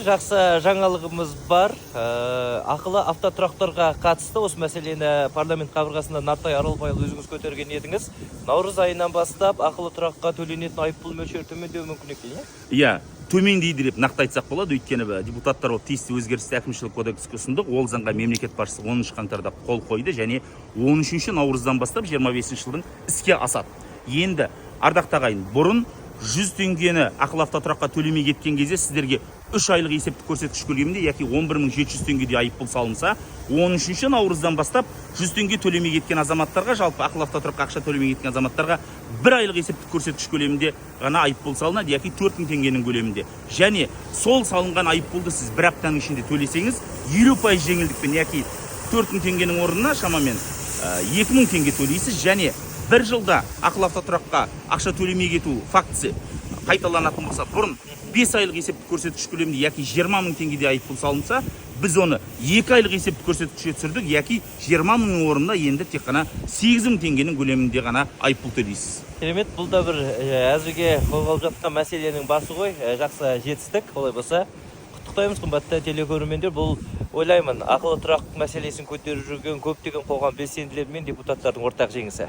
Жақсы жаңалығымыз бар. Ақылы автотұрақтарға қатысты осы мәселені парламент қабырғасында Нартай Аралбайұлы өзіңіз көтерген едіңіз. Наурыз айынан бастап ақылы тұраққа төленетін айыппұл мөлшері төмендеуі мүмкін екен, иә? Төмендейді деп нақты айтсақ болады, өйткені депутаттар тиісті өзгерісті әкімшілік кодекске ұсындық. Ол заңға мемлекет басшысы 10 қаңтарда қол қойды және 13 наурыздан бастап 25 жылдың іске асады. Енді ардақты ағайын, бұрын 100 теңгені ақылы автотұраққа төлемей кеткен кезде сіздерге 3 айлық есептік көрсеткіш көлемінде яки 11.700 теңгедей айыппұл салынса, 13 наурыздан бастап 100 теңге төлемей кеткен азаматтарға, жалпы ақылы автотұраққа ақша төлемей кеткен азаматтарға 1 айлық есептік көрсеткіш көлемінде ғана айыппұл салынады, яки 4000 теңгенің көлемінде. Және сол салынған айыппұлды сіз бір аптаның ішінде төлесеңіз, 50% жеңілдікпен, яки 4000 теңгенің орнына шамамен 2000 теңге төлейсіз. Және бір жылда ақылы автотұраққа ақша төлемей кету фактісі қайталанатын болса, бұрын 5 айлық есептік көрсеткіш көлемінде яки 20.000 теңгеде айыппұл салынса, біз оны 2 айлық есептік көрсеткішке түсірдік, яки 20.000 орнына енді тек қана 8.000 теңгенің көлемінде ғана айыппұл төлейсіз. Керемет, бұл да бір әзірге қозғалып жатқан мәселенің басы ғой. Жақсы жетістік. Олай болса, құттықтаймыз қымбатты телекөрермендер. Бұл ойлаймын ақылы тұрақ мәселесін көтеріп жүрген көптеген қоғам белсенділері мен депутаттардың ортақ жеңісі.